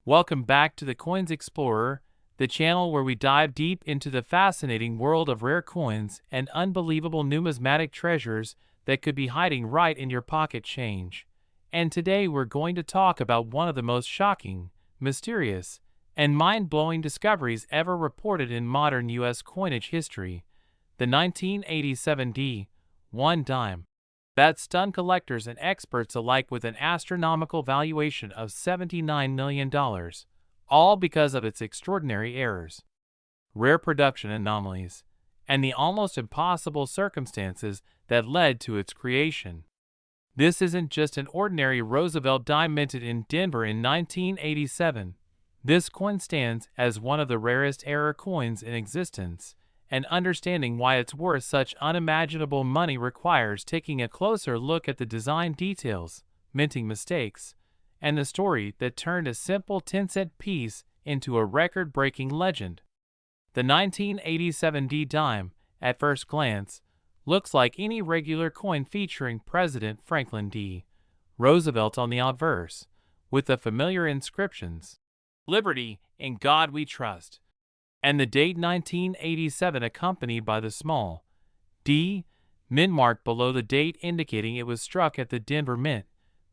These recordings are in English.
Welcome back to the Coins Explorer, the channel where we dive deep into the fascinating world of rare coins and unbelievable numismatic treasures that could be hiding right in your pocket change. And today we're going to talk about one of the most shocking, mysterious, and mind-blowing discoveries ever reported in modern U.S. coinage history, the 1987 D1 dime. That stunned collectors and experts alike with an astronomical valuation of $79 million, all because of its extraordinary errors, rare production anomalies, and the almost impossible circumstances that led to its creation. This isn't just an ordinary Roosevelt dime minted in Denver in 1987. This coin stands as one of the rarest error coins in existence, and understanding why it's worth such unimaginable money requires taking a closer look at the design details, minting mistakes, and the story that turned a simple 10-cent piece into a record-breaking legend. The 1987 D dime, at first glance, looks like any regular coin featuring President Franklin D. Roosevelt on the obverse, with the familiar inscriptions, "Liberty, in God we trust," and the date 1987 accompanied by the small D mint mark below the date indicating it was struck at the Denver Mint.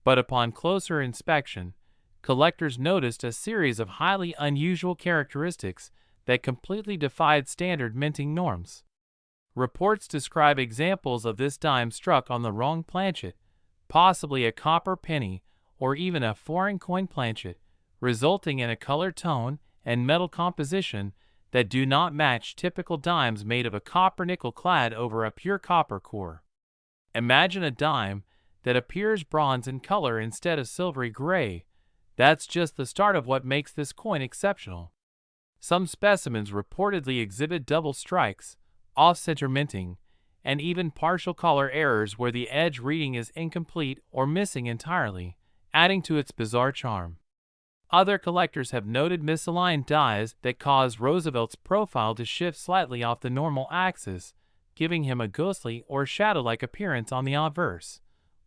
But upon closer inspection, collectors noticed a series of highly unusual characteristics that completely defied standard minting norms. Reports describe examples of this dime struck on the wrong planchet, possibly a copper penny or even a foreign coin planchet, resulting in a color tone and metal composition that do not match typical dimes made of a copper nickel clad over a pure copper core. Imagine a dime that appears bronze in color instead of silvery gray. That's just the start of what makes this coin exceptional. Some specimens reportedly exhibit double strikes, off-center minting, and even partial color errors where the edge reading is incomplete or missing entirely, adding to its bizarre charm. Other collectors have noted misaligned dies that cause Roosevelt's profile to shift slightly off the normal axis, giving him a ghostly or shadow-like appearance on the obverse,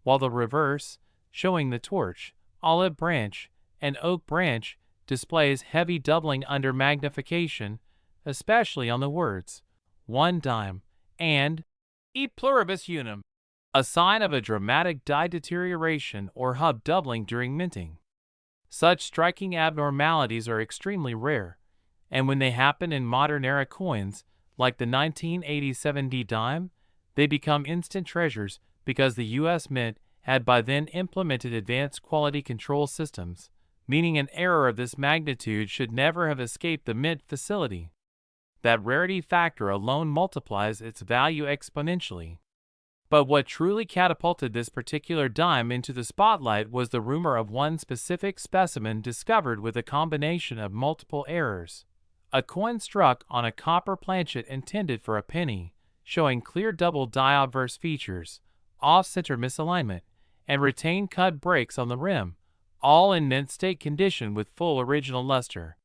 while the reverse, showing the torch, olive branch, and oak branch, displays heavy doubling under magnification, especially on the words "one dime" and "e pluribus unum," a sign of a dramatic die deterioration or hub doubling during minting. Such striking abnormalities are extremely rare, and when they happen in modern-era coins, like the 1987 D dime, they become instant treasures because the U.S. Mint had by then implemented advanced quality control systems, meaning an error of this magnitude should never have escaped the mint facility. That rarity factor alone multiplies its value exponentially. But what truly catapulted this particular dime into the spotlight was the rumor of one specific specimen discovered with a combination of multiple errors. A coin struck on a copper planchet intended for a penny, showing clear double die obverse features, off-center misalignment, and retained cut breaks on the rim, all in mint state condition with full original luster.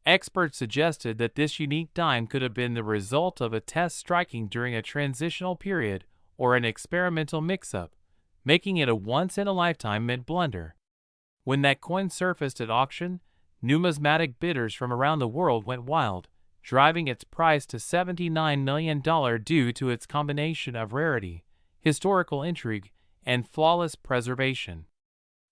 Experts suggested that this unique dime could have been the result of a test striking during a transitional period or an experimental mix-up, making it a once-in-a-lifetime mint blunder. When that coin surfaced at auction, numismatic bidders from around the world went wild, driving its price to $79 million due to its combination of rarity, historical intrigue, and flawless preservation.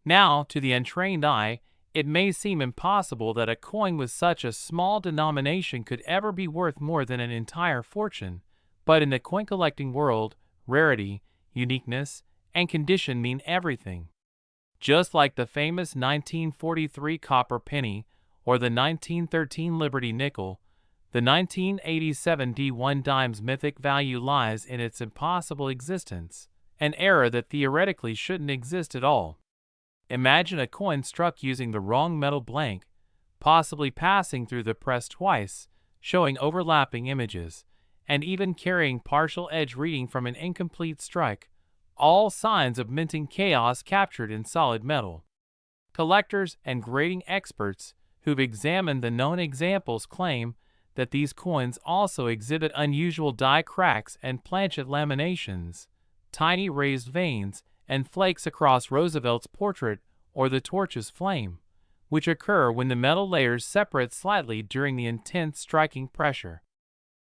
Now, to the untrained eye, it may seem impossible that a coin with such a small denomination could ever be worth more than an entire fortune, but in the coin collecting world, rarity, uniqueness, and condition mean everything. Just like the famous 1943 copper penny or the 1913 Liberty nickel, the 1987 D1 dime's mythic value lies in its impossible existence, an error that theoretically shouldn't exist at all. Imagine a coin struck using the wrong metal blank, possibly passing through the press twice, showing overlapping images, and even carrying partial edge reading from an incomplete strike, all signs of minting chaos captured in solid metal. Collectors and grading experts who've examined the known examples claim that these coins also exhibit unusual die cracks and planchet laminations, tiny raised veins, and flakes across Roosevelt's portrait or the torch's flame, which occur when the metal layers separate slightly during the intense striking pressure.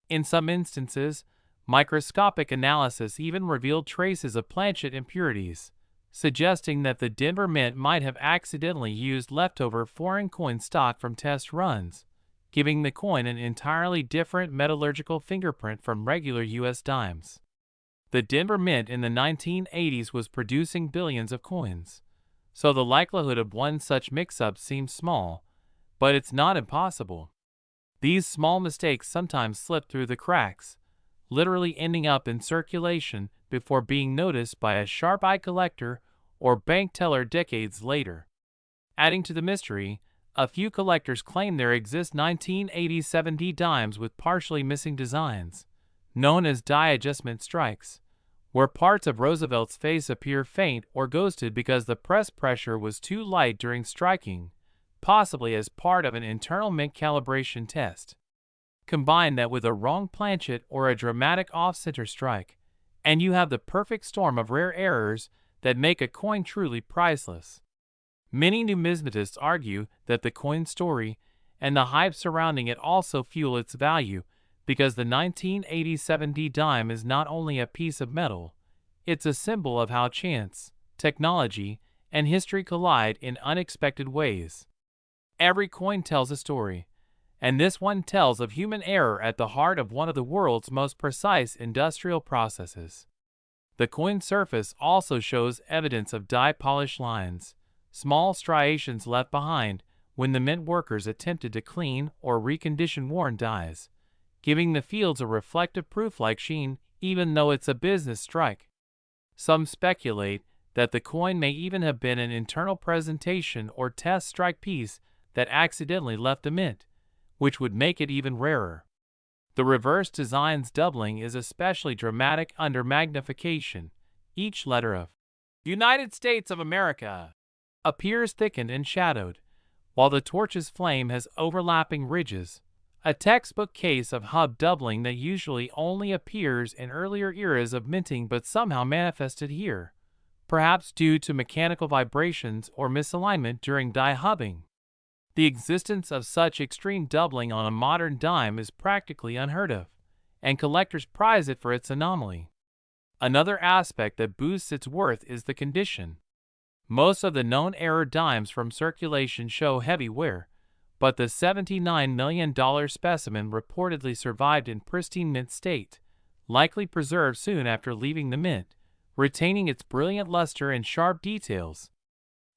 In some instances, microscopic analysis even revealed traces of planchet impurities, suggesting that the Denver Mint might have accidentally used leftover foreign coin stock from test runs, giving the coin an entirely different metallurgical fingerprint from regular U.S. dimes. The Denver Mint in the 1980s was producing billions of coins, so the likelihood of one such mix-up seems small, but it's not impossible. These small mistakes sometimes slip through the cracks, literally ending up in circulation before being noticed by a sharp-eyed collector or bank teller decades later. Adding to the mystery, a few collectors claim there exist 1987 D dimes with partially missing designs, known as die adjustment strikes, where parts of Roosevelt's face appear faint or ghosted because the press pressure was too light during striking, possibly as part of an internal mint calibration test. Combine that with a wrong planchet or a dramatic off-center strike, and you have the perfect storm of rare errors that make a coin truly priceless. Many numismatists argue that the coin story and the hype surrounding it also fuel its value because the 1987 D dime is not only a piece of metal, it's a symbol of how chance, technology, and history collide in unexpected ways. Every coin tells a story, and this one tells of human error at the heart of one of the world's most precise industrial processes. The coin surface also shows evidence of die polish lines, small striations left behind when the mint workers attempted to clean or recondition worn dies, giving the fields a reflective proof-like sheen even though it's a business strike. Some speculate that the coin may even have been an internal presentation or test strike piece that accidentally left the mint, which would make it even rarer. The reverse design's doubling is especially dramatic under magnification. Each letter of United States of America appears thickened and shadowed, while the torch's flame has overlapping ridges, a textbook case of hub doubling that usually only appears in earlier eras of minting but somehow manifested here, perhaps due to mechanical vibrations or misalignment during die hubbing. The existence of such extreme doubling on a modern dime is practically unheard of, and collectors prize it for its anomaly. Another aspect that boosts its worth is the condition. Most of the known error dimes from circulation show heavy wear, but the $79 million specimen reportedly survived in pristine mint state, likely preserved soon after leaving the mint, retaining its brilliant luster and sharp details.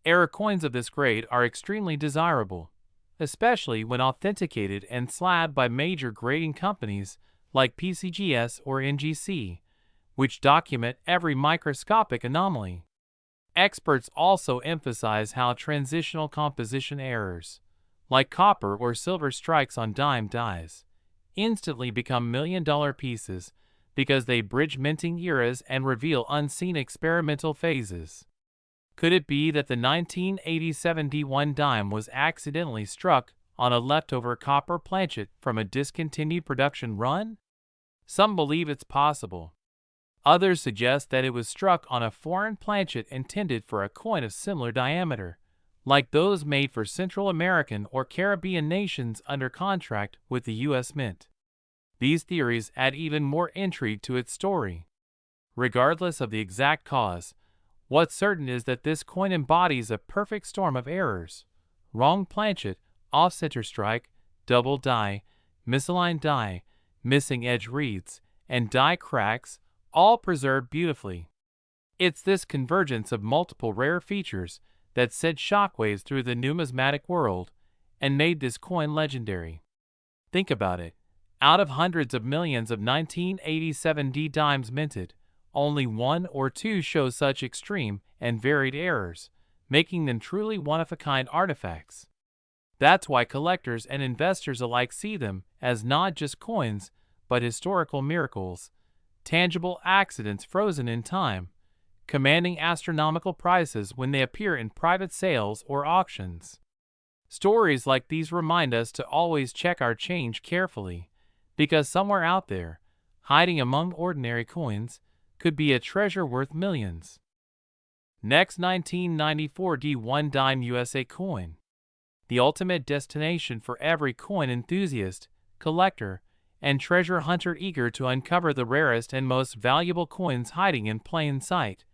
Error coins of this grade are extremely desirable, especially when authenticated and slabbed by major grading companies like PCGS or NGC, which document every microscopic anomaly. Experts also emphasize how transitional composition errors, like copper or silver strikes on dime dies, instantly become million-dollar pieces because they bridge minting eras and reveal unseen experimental phases. Could it be that the 1987 D1 dime was accidentally struck on a leftover copper planchet from a discontinued production run? Some believe it's possible. Others suggest that it was struck on a foreign planchet intended for a coin of similar diameter, like those made for Central American or Caribbean nations under contract with the U.S. Mint. These theories add even more intrigue to its story. Regardless of the exact cause, what's certain is that this coin embodies a perfect storm of errors: wrong planchet, off-center strike, double die, misaligned die, missing edge reads, and die cracks, all preserved beautifully. It's this convergence of multiple rare features that sent shockwaves through the numismatic world and made this coin legendary. Think about it. Out of hundreds of millions of 1987 D dimes minted, only one or two show such extreme and varied errors, making them truly one-of-a-kind artifacts. That's why collectors and investors alike see them as not just coins, but historical miracles, tangible accidents frozen in time, commanding astronomical prices when they appear in private sales or auctions. Stories like these remind us to always check our change carefully, because somewhere out there, hiding among ordinary coins, could be a treasure worth millions. Next, 1994 D1 dime USA coin. the ultimate destination for every coin enthusiast, collector, and treasure hunter eager to uncover the rarest and most valuable coins hiding in plain sight.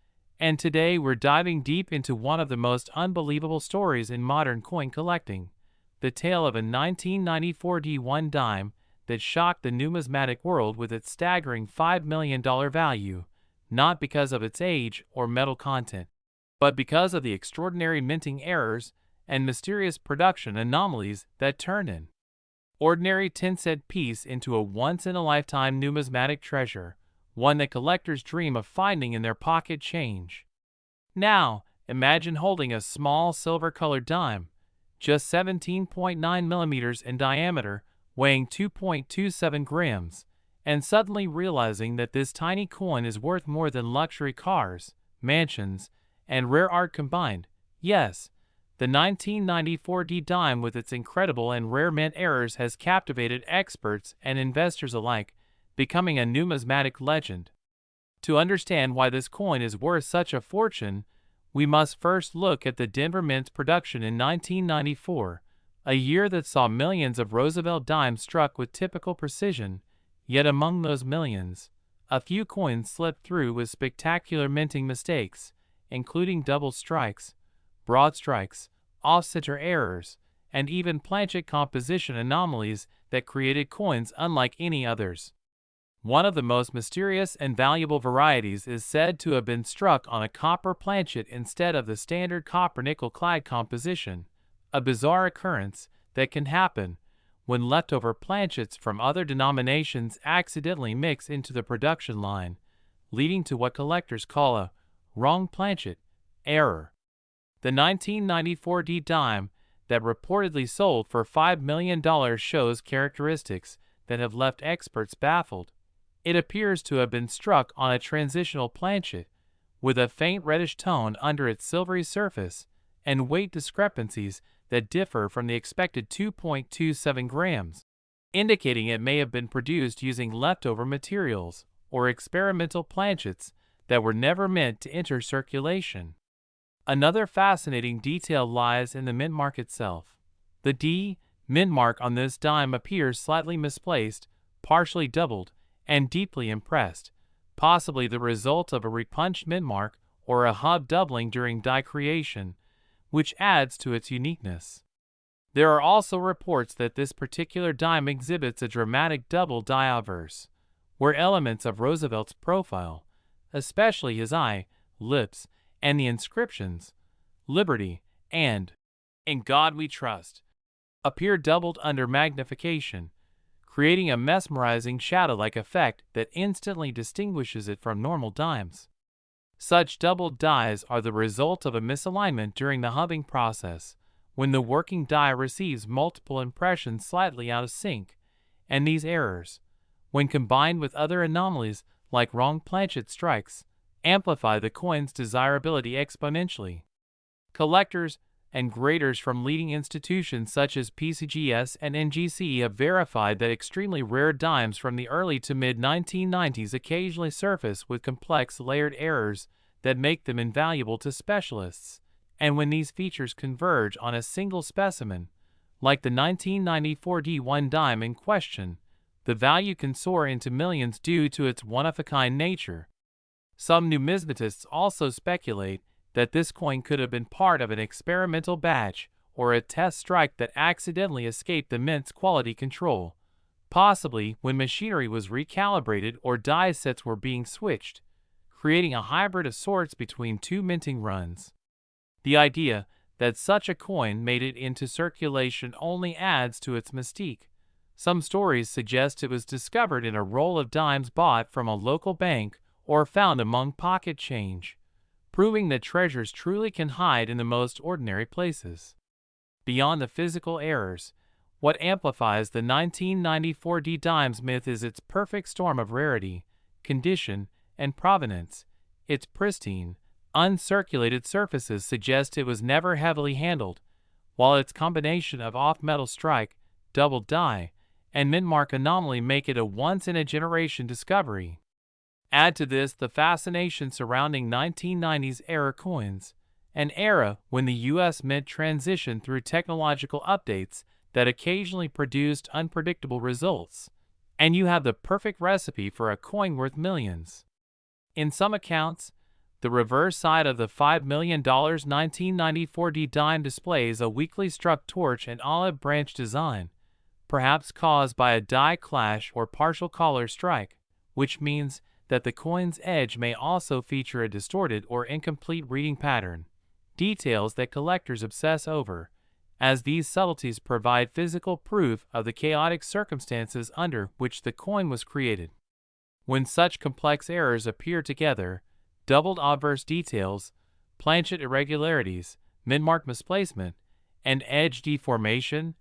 And today we're diving deep into one of the most unbelievable stories in modern coin collecting, the tale of a 1994 D1 dime that shocked the numismatic world with its staggering $5 million value, not because of its age or metal content, but because of the extraordinary minting errors and mysterious production anomalies that turned an ordinary 10-cent piece into a once-in-a-lifetime numismatic treasure, one that collectors dream of finding in their pocket change. Now, imagine holding a small silver-colored dime, just 17.9 millimeters in diameter, weighing 2.27 grams, and suddenly realizing that this tiny coin is worth more than luxury cars, mansions, and rare art combined. Yes, the 1994 D dime with its incredible and rare mint errors has captivated experts and investors alike, becoming a numismatic legend. To understand why this coin is worth such a fortune, we must first look at the Denver Mint's production in 1994, a year that saw millions of Roosevelt dimes struck with typical precision, yet among those millions, a few coins slipped through with spectacular minting mistakes, including double strikes, broad strikes, off-center errors, and even planchet composition anomalies that created coins unlike any others. One of the most mysterious and valuable varieties is said to have been struck on a copper planchet instead of the standard copper-nickel clad composition, a bizarre occurrence that can happen when leftover planchets from other denominations accidentally mix into the production line, leading to what collectors call a wrong planchet error. The 1994 D dime that reportedly sold for $5 million shows characteristics that have left experts baffled. It appears to have been struck on a transitional planchet, with a faint reddish tone under its silvery surface, and weight discrepancies that differ from the expected 2.27 grams, indicating it may have been produced using leftover materials or experimental planchets that were never meant to enter circulation. Another fascinating detail lies in the mint mark itself. The D mint mark on this dime appears slightly misplaced, partially doubled, and deeply impressed, possibly the result of a repunched mint mark or a hub doubling during die creation, which adds to its uniqueness. There are also reports that this particular dime exhibits a dramatic double die obverse, where elements of Roosevelt's profile, especially his eye, lips, and the inscriptions, "Liberty" and "In God We Trust," appear doubled under magnification, creating a mesmerizing shadow-like effect that instantly distinguishes it from normal dimes. Such doubled dies are the result of a misalignment during the hubbing process, when the working die receives multiple impressions slightly out of sync, and these errors, when combined with other anomalies like wrong planchet strikes, amplify the coin's desirability exponentially. Collectors and graders from leading institutions such as PCGS and NGC have verified that extremely rare dimes from the early to mid-1990s occasionally surface with complex layered errors that make them invaluable to specialists, and when these features converge on a single specimen, like the 1994 D1 dime in question, the value can soar into millions due to its one-of-a-kind nature. Some numismatists also speculate that this coin could have been part of an experimental batch or a test strike that accidentally escaped the mint's quality control, possibly when machinery was recalibrated or die sets were being switched, creating a hybrid of sorts between two minting runs. The idea that such a coin made it into circulation only adds to its mystique. Some stories suggest it was discovered in a roll of dimes bought from a local bank or found among pocket change, proving that treasures truly can hide in the most ordinary places. Beyond the physical errors, what amplifies the 1994 D dimes myth is its perfect storm of rarity, condition, and provenance. Its pristine, uncirculated surfaces suggest it was never heavily handled, while its combination of off-metal strike, double die, and mint mark anomaly make it a once-in-a-generation discovery. Add to this the fascination surrounding 1990s era coins, an era when the U.S. Mint transitioned through technological updates that occasionally produced unpredictable results, and you have the perfect recipe for a coin worth millions. In some accounts, the reverse side of the $5 million 1994 D dime displays a weakly struck torch and olive branch design, perhaps caused by a die clash or partial collar strike, which means that the coin's edge may also feature a distorted or incomplete reading pattern, details that collectors obsess over, as these subtleties provide physical proof of the chaotic circumstances under which the coin was created. When such complex errors appear together, doubled obverse details, planchet irregularities, mid-mark misplacement, and edge deformation,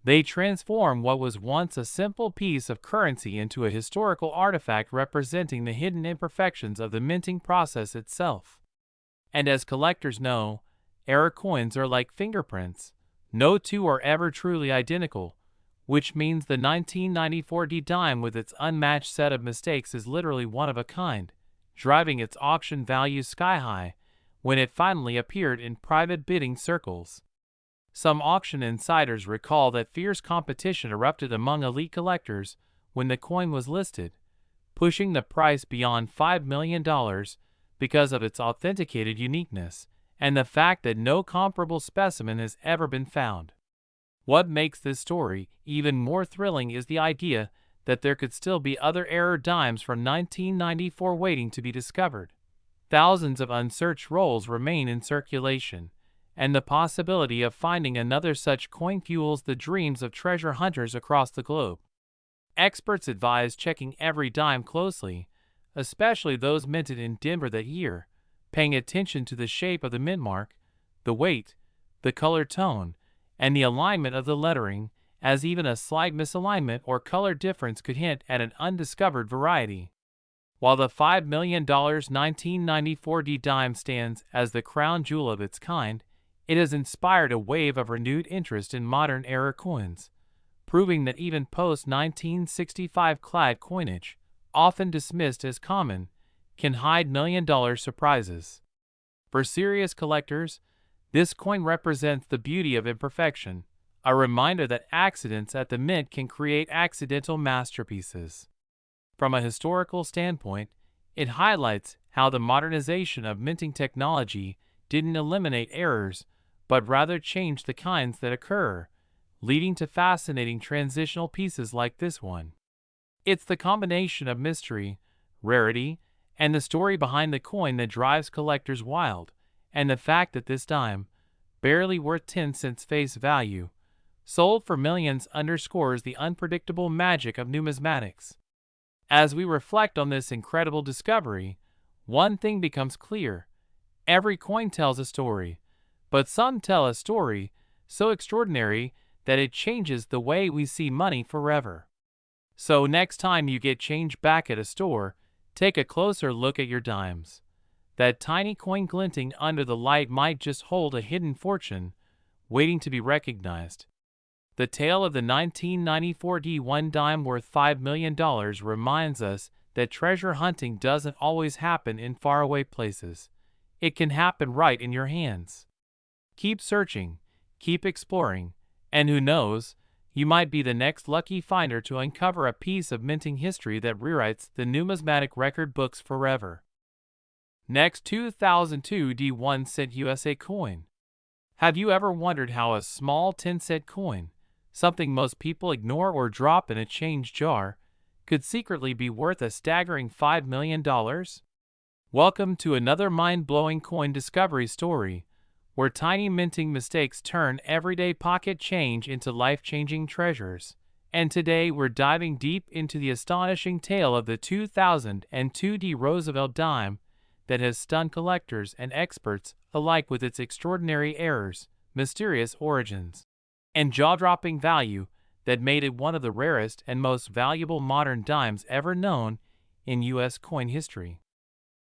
they transform what was once a simple piece of currency into a historical artifact representing the hidden imperfections of the minting process itself. And as collectors know, error coins are like fingerprints. No two are ever truly identical, which means the 1994 D dime with its unmatched set of mistakes is literally one of a kind, driving its auction value sky high when it finally appeared in private bidding circles. Some auction insiders recall that fierce competition erupted among elite collectors when the coin was listed, pushing the price beyond $5 million because of its authenticated uniqueness and the fact that no comparable specimen has ever been found. What makes this story even more thrilling is the idea that there could still be other error dimes from 1994 waiting to be discovered. Thousands of unsearched rolls remain in circulation, and the possibility of finding another such coin fuels the dreams of treasure hunters across the globe. Experts advise checking every dime closely, especially those minted in Denver that year, paying attention to the shape of the mint mark, the weight, the color tone, and the alignment of the lettering, as even a slight misalignment or color difference could hint at an undiscovered variety. While the $5 million 1994 D dime stands as the crown jewel of its kind, it has inspired a wave of renewed interest in modern era coins, proving that even post-1965 clad coinage, often dismissed as common, can hide million-dollar surprises. For serious collectors, this coin represents the beauty of imperfection, a reminder that accidents at the mint can create accidental masterpieces. From a historical standpoint, it highlights how the modernization of minting technology didn't eliminate errors, but rather changed the kinds that occur, leading to fascinating transitional pieces like this one. It's the combination of mystery, rarity, and the story behind the coin that drives collectors wild, and the fact that this dime, barely worth 10 cents face value, sold for millions underscores the unpredictable magic of numismatics. As we reflect on this incredible discovery, one thing becomes clear. Every coin tells a story, but some tell a story so extraordinary that it changes the way we see money forever. So next time you get change back at a store, take a closer look at your dimes. That tiny coin glinting under the light might just hold a hidden fortune, waiting to be recognized. The tale of the 1994 D1 dime worth $5 million reminds us that treasure hunting doesn't always happen in faraway places. It can happen right in your hands. Keep searching, keep exploring, and who knows, you might be the next lucky finder to uncover a piece of minting history that rewrites the numismatic record books forever. Next, 2002 D1 cent USA coin. Have you ever wondered how a small 10-cent coin, something most people ignore or drop in a change jar, could secretly be worth a staggering $5 million? Welcome to another mind-blowing coin discovery story, where tiny minting mistakes turn everyday pocket change into life-changing treasures. And today we're diving deep into the astonishing tale of the 2002 D Roosevelt dime that has stunned collectors and experts alike with its extraordinary errors, mysterious origins, and jaw-dropping value that made it one of the rarest and most valuable modern dimes ever known in U.S. coin history.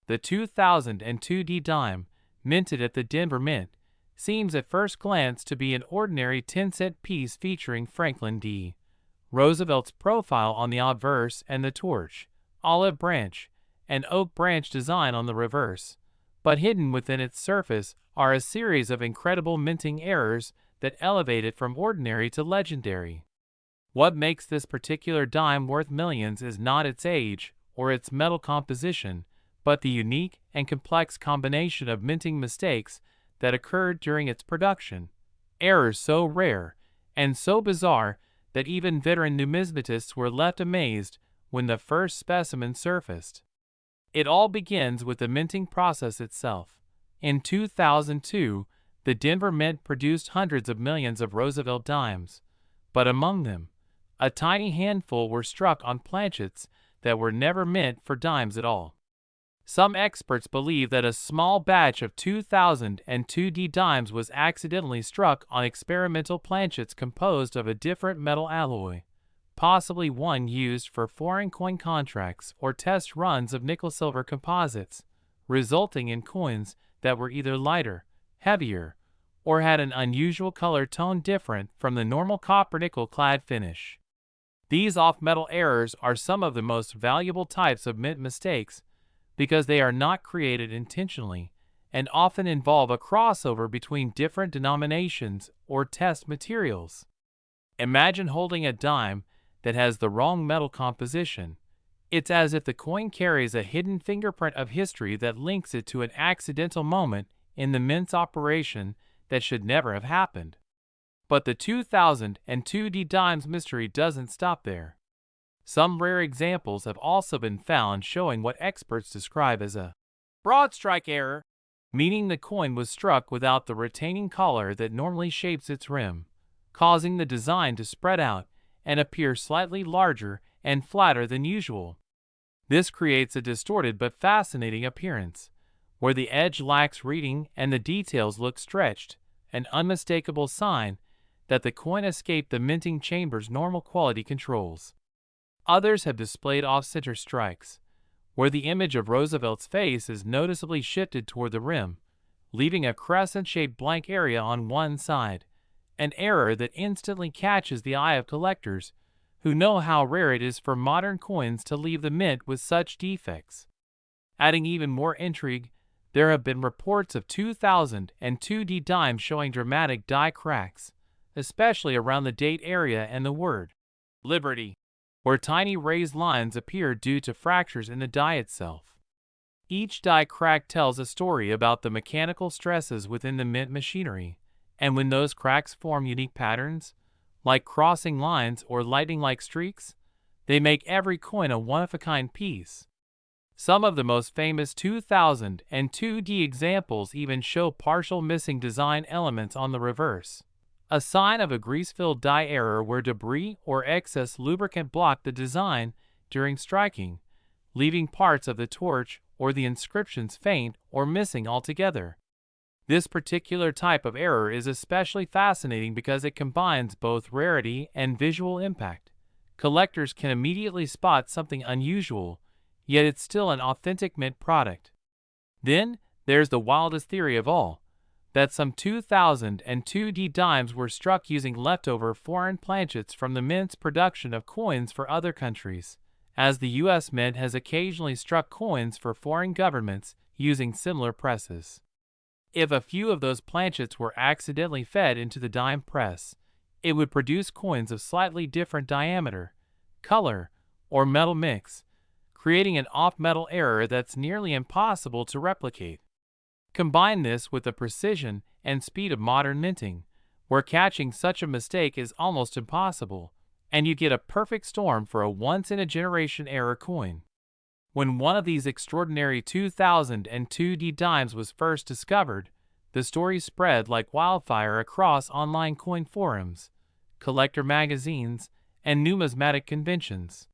The 2002 D dime, minted at the Denver Mint, seems at first glance to be an ordinary 10-cent piece featuring Franklin D. Roosevelt's profile on the obverse and the torch, olive branch, and oak branch design on the reverse. but hidden within its surface are a series of incredible minting errors that elevate it from ordinary to legendary. What makes this particular dime worth millions is not its age or its metal composition, but the unique and complex combination of minting mistakes that occurred during its production. Errors so rare and so bizarre that even veteran numismatists were left amazed when the first specimen surfaced. It all begins with the minting process itself. In 2002, the Denver Mint produced hundreds of millions of Roosevelt dimes, but among them, a tiny handful were struck on planchets that were never meant for dimes at all. Some experts believe that a small batch of 2002D dimes was accidentally struck on experimental planchets composed of a different metal alloy, possibly one used for foreign coin contracts or test runs of nickel-silver composites, resulting in coins that were either lighter, heavier, or had an unusual color tone different from the normal copper-nickel clad finish. These off-metal errors are some of the most valuable types of mint mistakes because they are not created intentionally and often involve a crossover between different denominations or test materials. Imagine holding a dime that has the wrong metal composition. It's as if the coin carries a hidden fingerprint of history that links it to an accidental moment in the mint's operation that should never have happened. But the 2002D dimes mystery doesn't stop there. Some rare examples have also been found showing what experts describe as a broad strike error, meaning the coin was struck without the retaining collar that normally shapes its rim, causing the design to spread out and appear slightly larger and flatter than usual. This creates a distorted but fascinating appearance, where the edge lacks reading and the details look stretched, an unmistakable sign that the coin escaped the minting chamber's normal quality controls. Others have displayed off-center strikes, where the image of Roosevelt's face is noticeably shifted toward the rim, leaving a crescent-shaped blank area on one side, an error that instantly catches the eye of collectors who know how rare it is for modern coins to leave the mint with such defects. Adding even more intrigue, there have been reports of 2002D dimes showing dramatic die cracks, especially around the date area and the word Liberty, where tiny raised lines appear due to fractures in the die itself. Each die crack tells a story about the mechanical stresses within the mint machinery, and when those cracks form unique patterns, like crossing lines or lightning-like streaks, they make every coin a one-of-a-kind piece. Some of the most famous 2002D examples even show partial missing design elements on the reverse, a sign of a grease-filled die error where debris or excess lubricant blocked the design during striking, leaving parts of the torch or the inscriptions faint or missing altogether. This particular type of error is especially fascinating because it combines both rarity and visual impact. Collectors can immediately spot something unusual, yet it's still an authentic mint product. Then, there's the wildest theory of all, that some 2002D dimes were struck using leftover foreign planchets from the mint's production of coins for other countries, as the U.S. Mint has occasionally struck coins for foreign governments using similar presses. If a few of those planchets were accidentally fed into the dime press, it would produce coins of slightly different diameter, color, or metal mix, creating an off-metal error that's nearly impossible to replicate. Combine this with the precision and speed of modern minting, where catching such a mistake is almost impossible, and you get a perfect storm for a once-in-a-generation error coin. When one of these extraordinary 2002D dimes was first discovered, the story spread like wildfire across online coin forums, collector magazines, and numismatic conventions.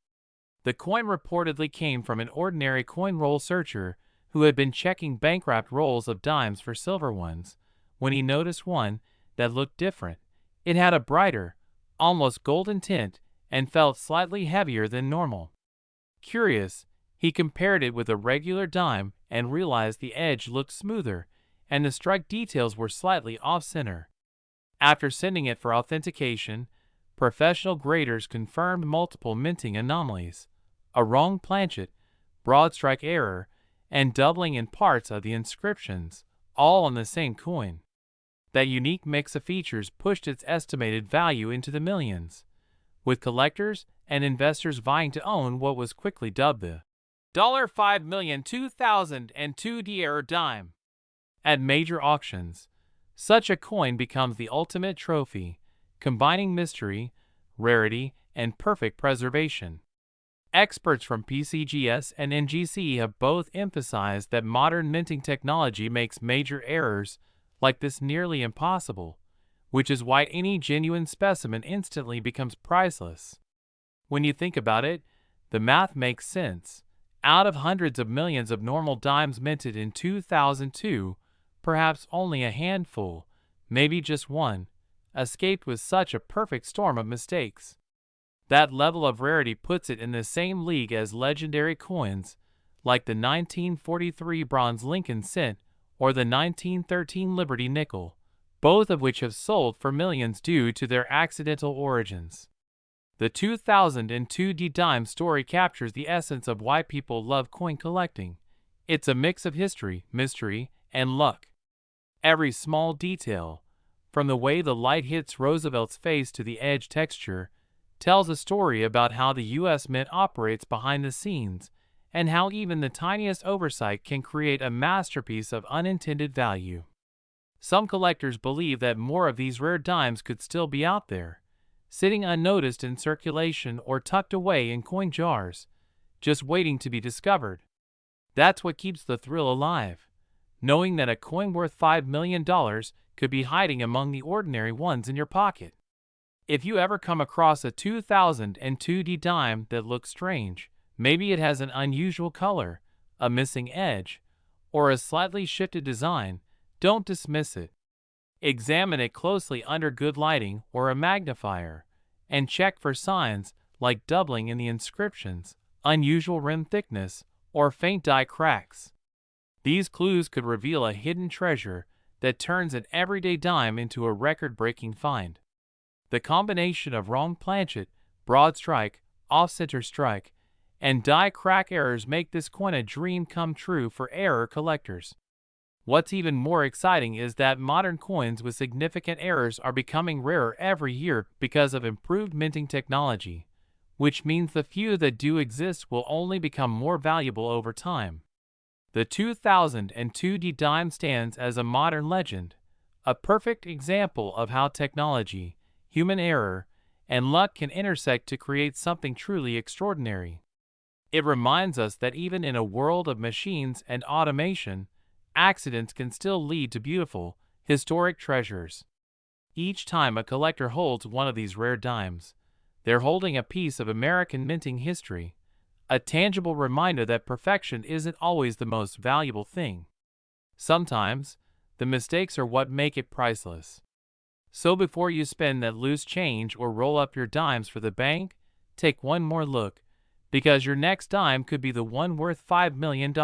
The coin reportedly came from an ordinary coin roll searcher who had been checking bank-wrapped rolls of dimes for silver ones, when he noticed one that looked different. It had a brighter, almost golden tint and felt slightly heavier than normal. Curious, he compared it with a regular dime and realized the edge looked smoother and the strike details were slightly off-center. After sending it for authentication, professional graders confirmed multiple minting anomalies, a wrong planchet, broad strike error, and doubling in parts of the inscriptions, all on the same coin. That unique mix of features pushed its estimated value into the millions, with collectors and investors vying to own what was quickly dubbed the $5,000,2002 dime. At major auctions, such a coin becomes the ultimate trophy, combining mystery, rarity, and perfect preservation. Experts from PCGS and NGC have both emphasized that modern minting technology makes major errors like this nearly impossible, which is why any genuine specimen instantly becomes priceless. When you think about it, the math makes sense. Out of hundreds of millions of normal dimes minted in 2002, perhaps only a handful, maybe just one, escaped with such a perfect storm of mistakes. That level of rarity puts it in the same league as legendary coins, like the 1943 bronze Lincoln cent or the 1913 Liberty nickel, both of which have sold for millions due to their accidental origins. The 2002 dime story captures the essence of why people love coin collecting. It's a mix of history, mystery, and luck. Every small detail, from the way the light hits Roosevelt's face to the edge texture, tells a story about how the U.S. Mint operates behind the scenes, and how even the tiniest oversight can create a masterpiece of unintended value. Some collectors believe that more of these rare dimes could still be out there, sitting unnoticed in circulation or tucked away in coin jars, just waiting to be discovered. That's what keeps the thrill alive, knowing that a coin worth $5 million could be hiding among the ordinary ones in your pocket. If you ever come across a 2002 dime that looks strange, maybe it has an unusual color, a missing edge, or a slightly shifted design, don't dismiss it. Examine it closely under good lighting or a magnifier, and check for signs like doubling in the inscriptions, unusual rim thickness, or faint die cracks. These clues could reveal a hidden treasure that turns an everyday dime into a record-breaking find. The combination of wrong planchet, broad strike, off-center strike, and die crack errors make this coin a dream come true for error collectors. What's even more exciting is that modern coins with significant errors are becoming rarer every year because of improved minting technology, which means the few that do exist will only become more valuable over time. The 2002 dime stands as a modern legend, a perfect example of how technology, human error, and luck can intersect to create something truly extraordinary. It reminds us that even in a world of machines and automation, accidents can still lead to beautiful, historic treasures. Each time a collector holds one of these rare dimes, they're holding a piece of American minting history, a tangible reminder that perfection isn't always the most valuable thing. Sometimes, the mistakes are what make it priceless. So before you spend that loose change or roll up your dimes for the bank, take one more look, because your next dime could be the one worth $5 million.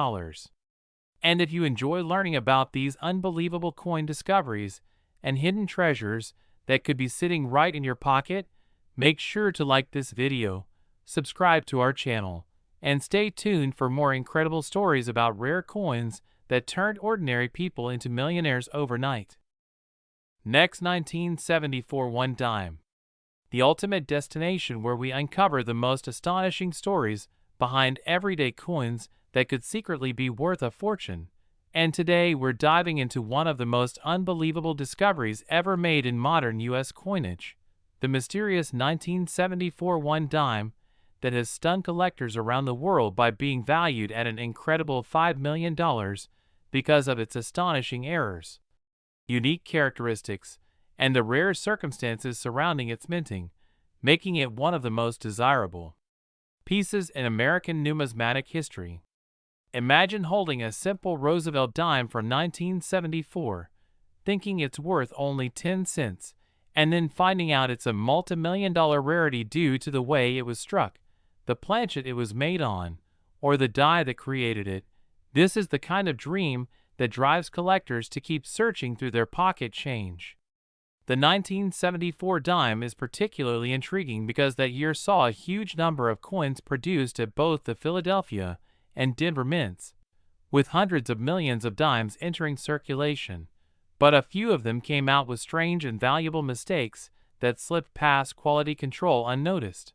And if you enjoy learning about these unbelievable coin discoveries and hidden treasures that could be sitting right in your pocket, make sure to like this video, subscribe to our channel, and stay tuned for more incredible stories about rare coins that turned ordinary people into millionaires overnight. Next, 1974 one dime. The ultimate destination where we uncover the most astonishing stories behind everyday coins that could secretly be worth a fortune. And today we're diving into one of the most unbelievable discoveries ever made in modern U.S. coinage, the mysterious 1974 one dime that has stunned collectors around the world by being valued at an incredible $5 million because of its astonishing errors, unique characteristics, and the rare circumstances surrounding its minting, making it one of the most desirable pieces in American numismatic history. Imagine holding a simple Roosevelt dime from 1974, thinking it's worth only 10 cents, and then finding out it's a multi-million-dollar rarity due to the way it was struck, the planchet it was made on, or the die that created it. This is the kind of dream that drives collectors to keep searching through their pocket change. The 1974 dime is particularly intriguing because that year saw a huge number of coins produced at both the Philadelphia and Denver mints, with hundreds of millions of dimes entering circulation, but a few of them came out with strange and valuable mistakes that slipped past quality control unnoticed.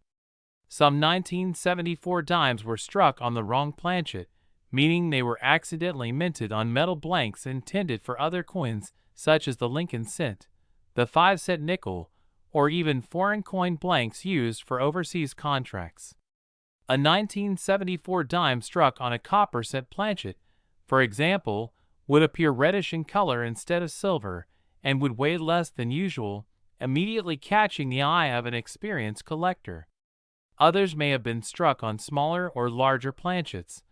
Some 1974 dimes were struck on the wrong planchet, meaning they were accidentally minted on metal blanks intended for other coins such as the Lincoln cent, the 5-cent nickel, or even foreign coin blanks used for overseas contracts. A 1974 dime struck on a copper cent planchet, for example, would appear reddish in color instead of silver and would weigh less than usual, immediately catching the eye of an experienced collector. Others may have been struck on smaller or larger planchets,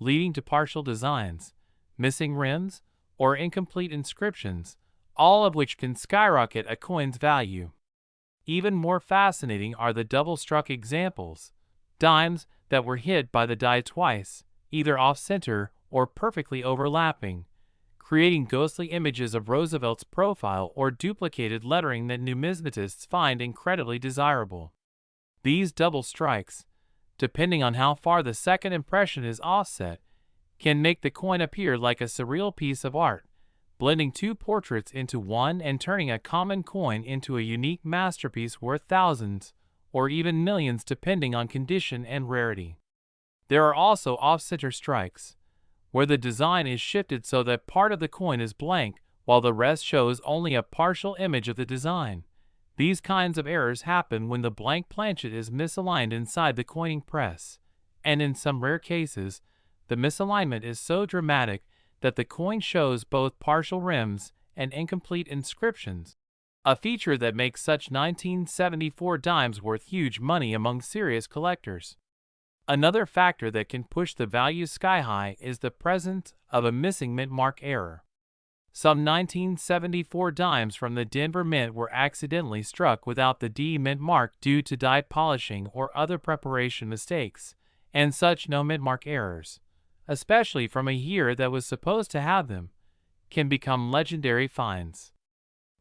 leading to partial designs, missing rims, or incomplete inscriptions, all of which can skyrocket a coin's value. Even more fascinating are the double-struck examples, dimes that were hit by the die twice, either off-center or perfectly overlapping, creating ghostly images of Roosevelt's profile or duplicated lettering that numismatists find incredibly desirable. These double strikes, depending on how far the second impression is offset, can make the coin appear like a surreal piece of art, blending two portraits into one and turning a common coin into a unique masterpiece worth thousands, or even millions depending on condition and rarity. There are also off-center strikes, where the design is shifted so that part of the coin is blank while the rest shows only a partial image of the design. These kinds of errors happen when the blank planchet is misaligned inside the coining press, and in some rare cases, the misalignment is so dramatic that the coin shows both partial rims and incomplete inscriptions, a feature that makes such 1974 dimes worth huge money among serious collectors. Another factor that can push the value sky high is the presence of a missing mint mark error. Some 1974 dimes from the Denver Mint were accidentally struck without the D mint mark due to die polishing or other preparation mistakes, and such no mint mark errors, especially from a year that was supposed to have them, can become legendary finds.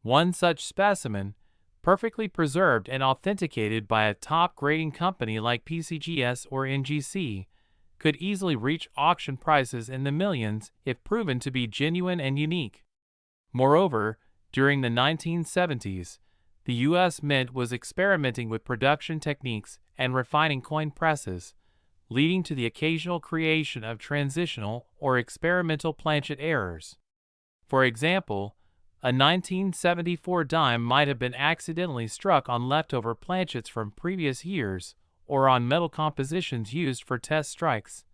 One such specimen, perfectly preserved and authenticated by a top grading company like PCGS or NGC, could easily reach auction prices in the millions if proven to be genuine and unique. Moreover, during the 1970s, the U.S. Mint was experimenting with production techniques and refining coin presses, leading to the occasional creation of transitional or experimental planchet errors. For example, a 1974 dime might have been accidentally struck on leftover planchets from previous years or on metal compositions used for test strikes,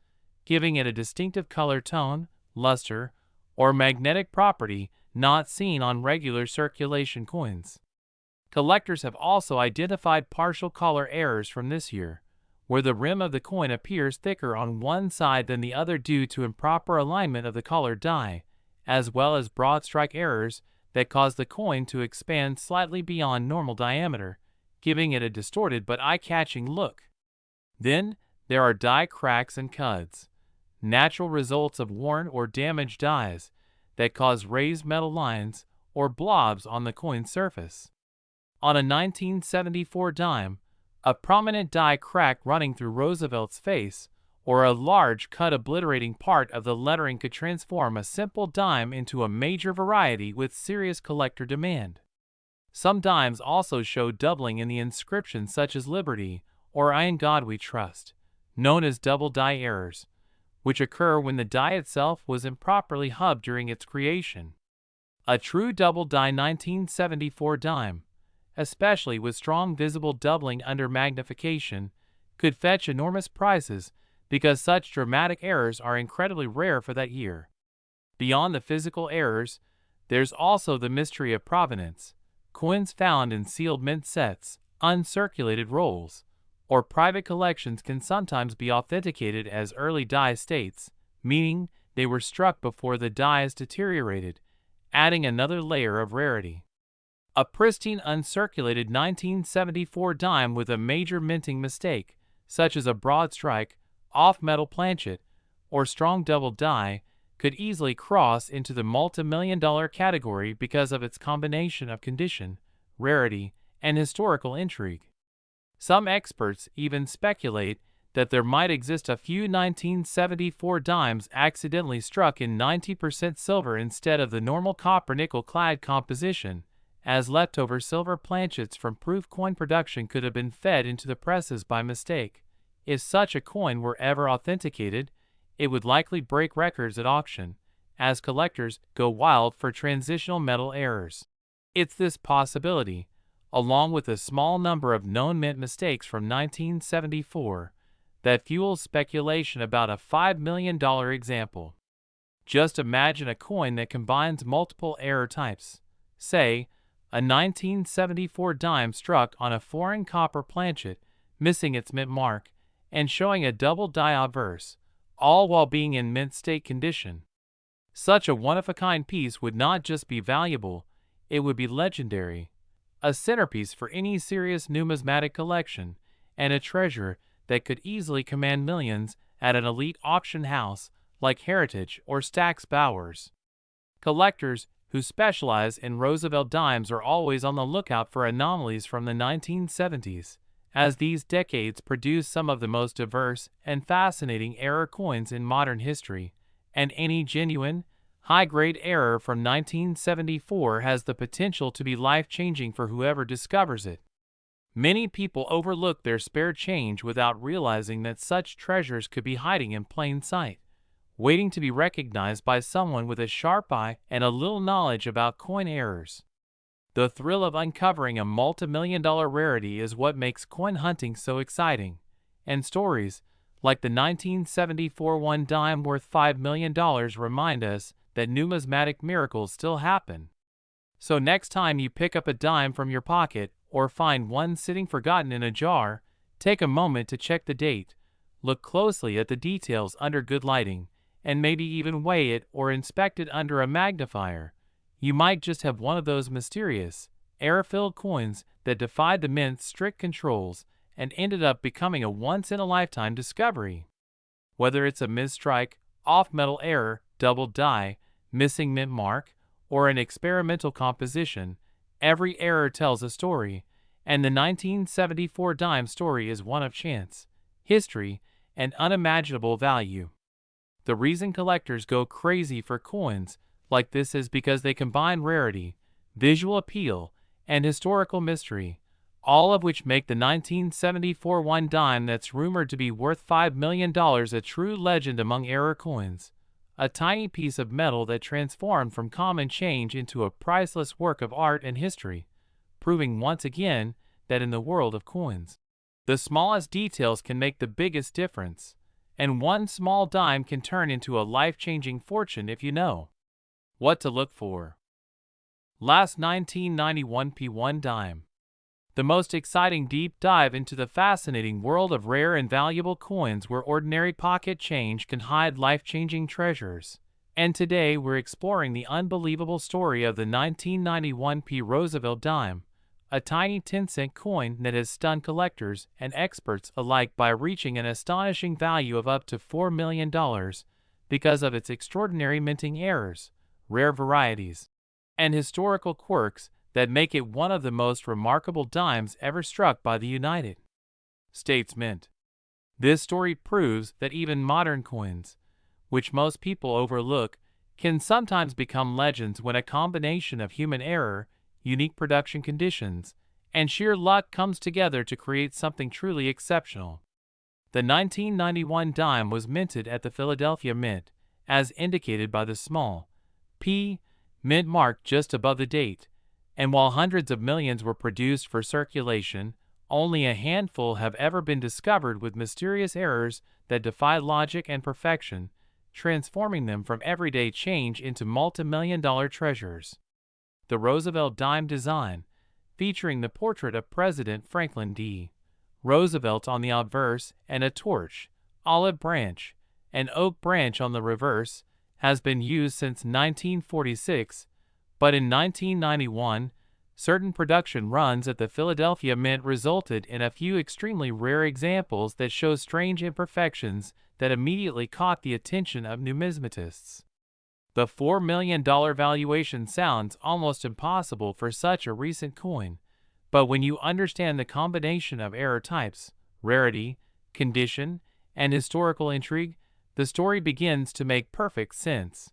giving it a distinctive color tone, luster, or magnetic property not seen on regular circulation coins. Collectors have also identified partial color errors from this year, where the rim of the coin appears thicker on one side than the other due to improper alignment of the colored die, as well as broad strike errors that cause the coin to expand slightly beyond normal diameter, giving it a distorted but eye-catching look. Then, there are die cracks and cuds, natural results of worn or damaged dies that cause raised metal lines or blobs on the coin surface. On a 1974 dime, a prominent die crack running through Roosevelt's face or a large cut obliterating part of the lettering could transform a simple dime into a major variety with serious collector demand. Some dimes also show doubling in the inscription such as Liberty or I in God We Trust, known as double die errors, which occur when the die itself was improperly hubbed during its creation. A true double die 1974 dime, especially with strong visible doubling under magnification, could fetch enormous prices because such dramatic errors are incredibly rare for that year. Beyond the physical errors, there's also the mystery of provenance. Coins found in sealed mint sets, uncirculated rolls, or private collections can sometimes be authenticated as early die states, meaning they were struck before the die is deteriorated, adding another layer of rarity. A pristine uncirculated 1974 dime with a major minting mistake, such as a broad strike, off-metal planchet, or strong double die, could easily cross into the multi-million-dollar category because of its combination of condition, rarity, and historical intrigue. Some experts even speculate that there might exist a few 1974 dimes accidentally struck in 90% silver instead of the normal copper-nickel clad composition, as leftover silver planchets from proof coin production could have been fed into the presses by mistake. If such a coin were ever authenticated, it would likely break records at auction, as collectors go wild for transitional metal errors. It's this possibility, along with a small number of known mint mistakes from 1974, that fuels speculation about a $5 million example. Just imagine a coin that combines multiple error types. Say, a 1974 dime struck on a foreign copper planchet, missing its mint mark, and showing a double die obverse, all while being in mint state condition. Such a one-of-a-kind piece would not just be valuable, it would be legendary, a centerpiece for any serious numismatic collection, and a treasure that could easily command millions at an elite auction house like Heritage or Stack's Bowers. Collectors who specialize in Roosevelt dimes are always on the lookout for anomalies from the 1970s, as these decades produced some of the most diverse and fascinating error coins in modern history, and any genuine, high-grade error from 1974 has the potential to be life-changing for whoever discovers it. Many people overlook their spare change without realizing that such treasures could be hiding in plain sight, waiting to be recognized by someone with a sharp eye and a little knowledge about coin errors. The thrill of uncovering a multi-million-dollar rarity is what makes coin hunting so exciting, and stories like the 1974 one dime worth $5 million remind us that numismatic miracles still happen. So next time you pick up a dime from your pocket or find one sitting forgotten in a jar, take a moment to check the date, look closely at the details under good lighting, and maybe even weigh it or inspect it under a magnifier. You might just have one of those mysterious, error-filled coins that defied the mint's strict controls and ended up becoming a once-in-a-lifetime discovery. Whether it's a misstrike, off-metal error, double die, missing mint mark, or an experimental composition, every error tells a story, and the 1974 dime story is one of chance, history, and unimaginable value. The reason collectors go crazy for coins like this is because they combine rarity, visual appeal, and historical mystery, all of which make the 1974 one dime that's rumored to be worth $5 million a true legend among error coins, a tiny piece of metal that transformed from common change into a priceless work of art and history, proving once again that in the world of coins, the smallest details can make the biggest difference, and one small dime can turn into a life-changing fortune if you know what to look for. Last 1991 P1 dime. The most exciting deep dive into the fascinating world of rare and valuable coins where ordinary pocket change can hide life-changing treasures. And today we're exploring the unbelievable story of the 1991 P Roosevelt dime, a tiny 10-cent coin that has stunned collectors and experts alike by reaching an astonishing value of up to $4 million because of its extraordinary minting errors, rare varieties, and historical quirks that make it one of the most remarkable dimes ever struck by the United States Mint. This story proves that even modern coins, which most people overlook, can sometimes become legends when a combination of human error, unique production conditions, and sheer luck comes together to create something truly exceptional. The 1991 dime was minted at the Philadelphia Mint, as indicated by the small P mint mark just above the date, and while hundreds of millions were produced for circulation, only a handful have ever been discovered with mysterious errors that defy logic and perfection, transforming them from everyday change into multi-million-dollar treasures. The Roosevelt dime design, featuring the portrait of President Franklin D. Roosevelt on the obverse and a torch, olive branch, and oak branch on the reverse, has been used since 1946, but in 1991, certain production runs at the Philadelphia Mint resulted in a few extremely rare examples that show strange imperfections that immediately caught the attention of numismatists. The $4 million valuation sounds almost impossible for such a recent coin, but when you understand the combination of error types, rarity, condition, and historical intrigue, the story begins to make perfect sense.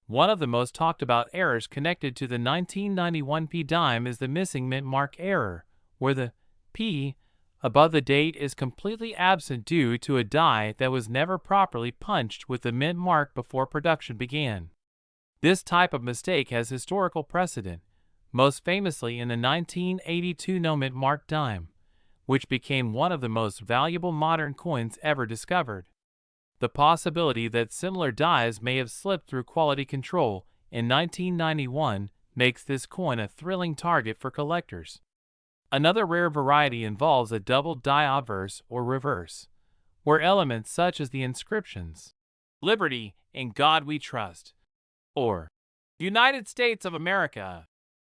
One of the most talked about errors connected to the 1991 P dime is the missing mint mark error, where the P above the date is completely absent due to a die that was never properly punched with the mint mark before production began. This type of mistake has historical precedent, most famously in the 1982 no mint mark dime, which became one of the most valuable modern coins ever discovered. The possibility that similar dies may have slipped through quality control in 1991 makes this coin a thrilling target for collectors. Another rare variety involves a double die obverse or reverse, where elements such as the inscriptions, "Liberty, in God We Trust," or "United States of America,"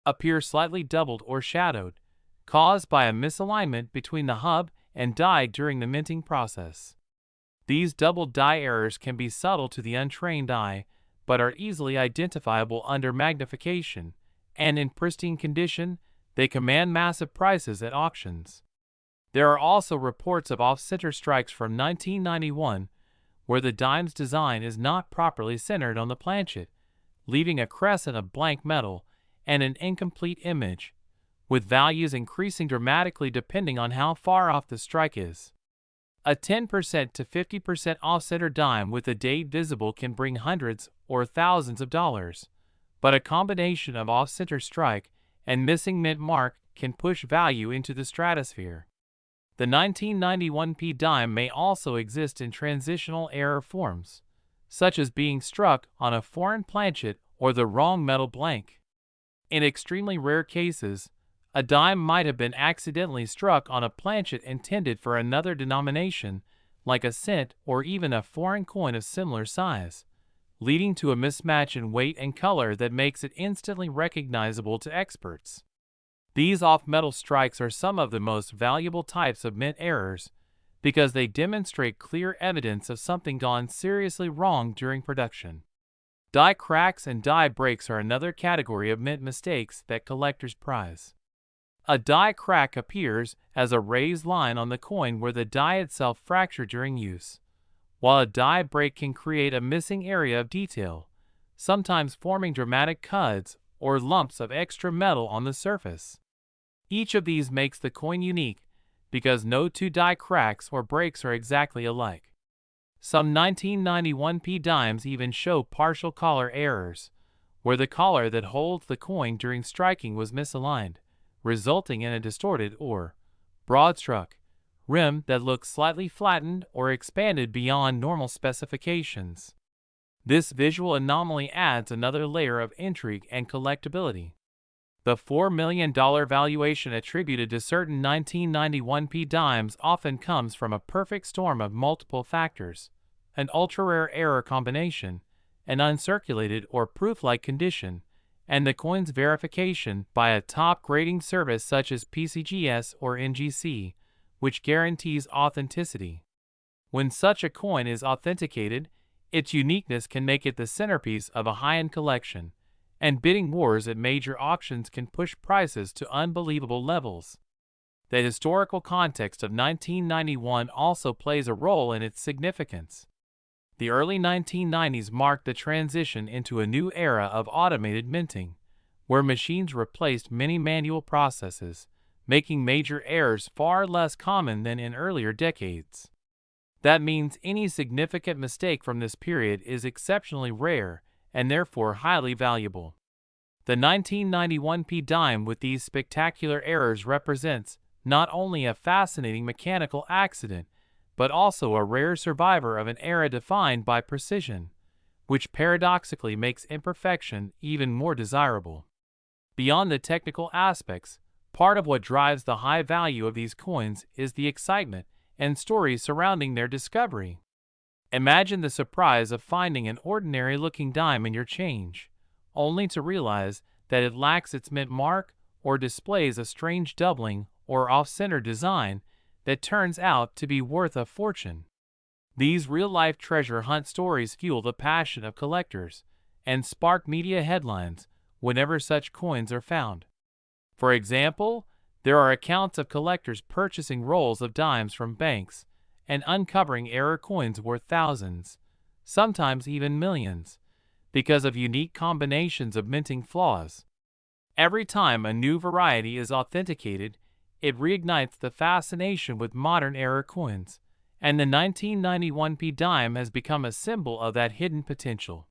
appear slightly doubled or shadowed, caused by a misalignment between the hub and die during the minting process. These double die errors can be subtle to the untrained eye, but are easily identifiable under magnification, and in pristine condition, they command massive prices at auctions. There are also reports of off-center strikes from 1991, where the dime's design is not properly centered on the planchet, leaving a crescent of blank metal and an incomplete image, with values increasing dramatically depending on how far off the strike is. A 10% to 50% off-center dime with the date visible can bring hundreds or thousands of dollars, but a combination of off-center strike and missing mint mark can push value into the stratosphere. The 1991 P dime may also exist in transitional error forms, such as being struck on a foreign planchet or the wrong metal blank. In extremely rare cases, a dime might have been accidentally struck on a planchet intended for another denomination, like a cent or even a foreign coin of similar size, leading to a mismatch in weight and color that makes it instantly recognizable to experts. These off-metal strikes are some of the most valuable types of mint errors because they demonstrate clear evidence of something gone seriously wrong during production. Die cracks and die breaks are another category of mint mistakes that collectors prize. A die crack appears as a raised line on the coin where the die itself fractured during use, while a die break can create a missing area of detail, sometimes forming dramatic cuts or lumps of extra metal on the surface. Each of these makes the coin unique because no two die cracks or breaks are exactly alike. Some 1991 P dimes even show partial collar errors, where the collar that holds the coin during striking was misaligned, resulting in a distorted or broad-struck rim that looks slightly flattened or expanded beyond normal specifications. This visual anomaly adds another layer of intrigue and collectability. The $4 million valuation attributed to certain 1991 P dimes often comes from a perfect storm of multiple factors: an ultra-rare error combination, an uncirculated or proof-like condition, and the coin's verification by a top grading service such as PCGS or NGC, which guarantees authenticity. When such a coin is authenticated, its uniqueness can make it the centerpiece of a high-end collection, and bidding wars at major auctions can push prices to unbelievable levels. The historical context of 1991 also plays a role in its significance. The early 1990s marked the transition into a new era of automated minting, where machines replaced many manual processes, making major errors far less common than in earlier decades. That means any significant mistake from this period is exceptionally rare and therefore highly valuable. The 1991 P dime with these spectacular errors represents not only a fascinating mechanical accident, but also a rare survivor of an era defined by precision, which paradoxically makes imperfection even more desirable. Beyond the technical aspects, part of what drives the high value of these coins is the excitement and stories surrounding their discovery. Imagine the surprise of finding an ordinary-looking dime in your change, only to realize that it lacks its mint mark or displays a strange doubling or off-center design that turns out to be worth a fortune. These real-life treasure hunt stories fuel the passion of collectors and spark media headlines whenever such coins are found. For example, there are accounts of collectors purchasing rolls of dimes from banks and uncovering error coins worth thousands, sometimes even millions, because of unique combinations of minting flaws. Every time a new variety is authenticated, it reignites the fascination with modern error coins, and the 1991p dime has become a symbol of that hidden potential.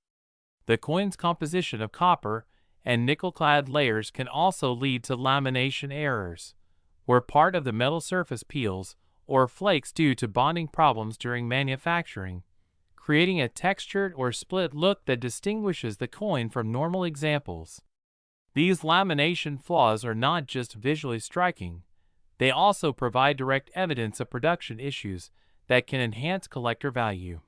The coin's composition of copper and nickel-clad layers can also lead to lamination errors, where part of the metal surface peels or flakes due to bonding problems during manufacturing, creating a textured or split look that distinguishes the coin from normal examples. These lamination flaws are not just visually striking, they also provide direct evidence of production issues that can enhance collector value.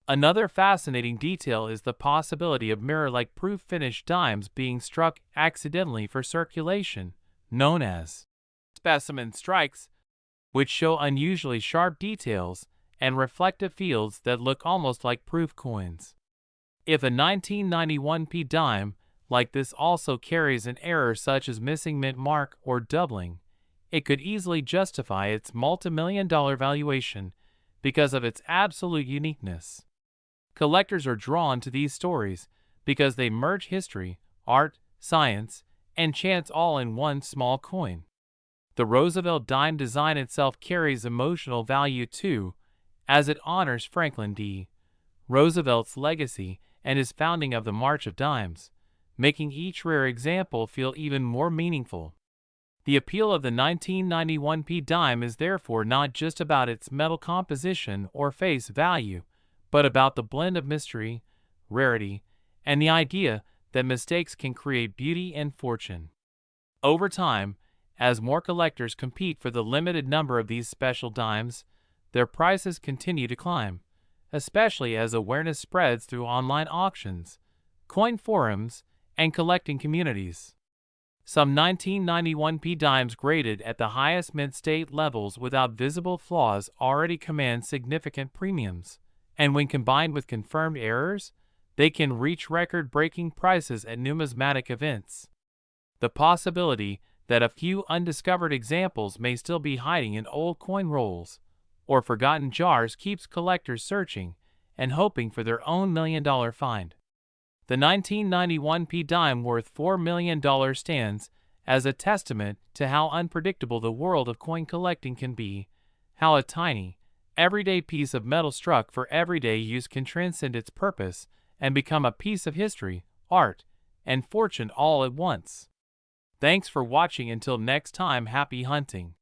Another fascinating detail is the possibility of mirror-like proof-finished dimes being struck accidentally for circulation, known as specimen strikes, which show unusually sharp details and reflective fields that look almost like proof coins. If a 1991p dime like this also carries an error such as missing mint mark or doubling, it could easily justify its multi-million-dollar valuation because of its absolute uniqueness. Collectors are drawn to these stories because they merge history, art, science, and chance all in one small coin. The Roosevelt dime design itself carries emotional value too, as it honors Franklin D. Roosevelt's legacy and his founding of the March of Dimes, making each rare example feel even more meaningful. The appeal of the 1991p dime is therefore not just about its metal composition or face value, but about the blend of mystery, rarity, and the idea that mistakes can create beauty and fortune. Over time, as more collectors compete for the limited number of these special dimes, their prices continue to climb, especially as awareness spreads through online auctions, coin forums, and collecting communities. Some 1991p dimes graded at the highest mint state levels without visible flaws already command significant premiums, and when combined with confirmed errors, they can reach record-breaking prices at numismatic events. The possibility that a few undiscovered examples may still be hiding in old coin rolls or forgotten jars keeps collectors searching and hoping for their own million-dollar find. The 1991p dime worth $4 million stands as a testament to how unpredictable the world of coin collecting can be, how a tiny, everyday piece of metal struck for everyday use can transcend its purpose and become a piece of history, art, and fortune all at once. Thanks for watching. Until next time, happy hunting.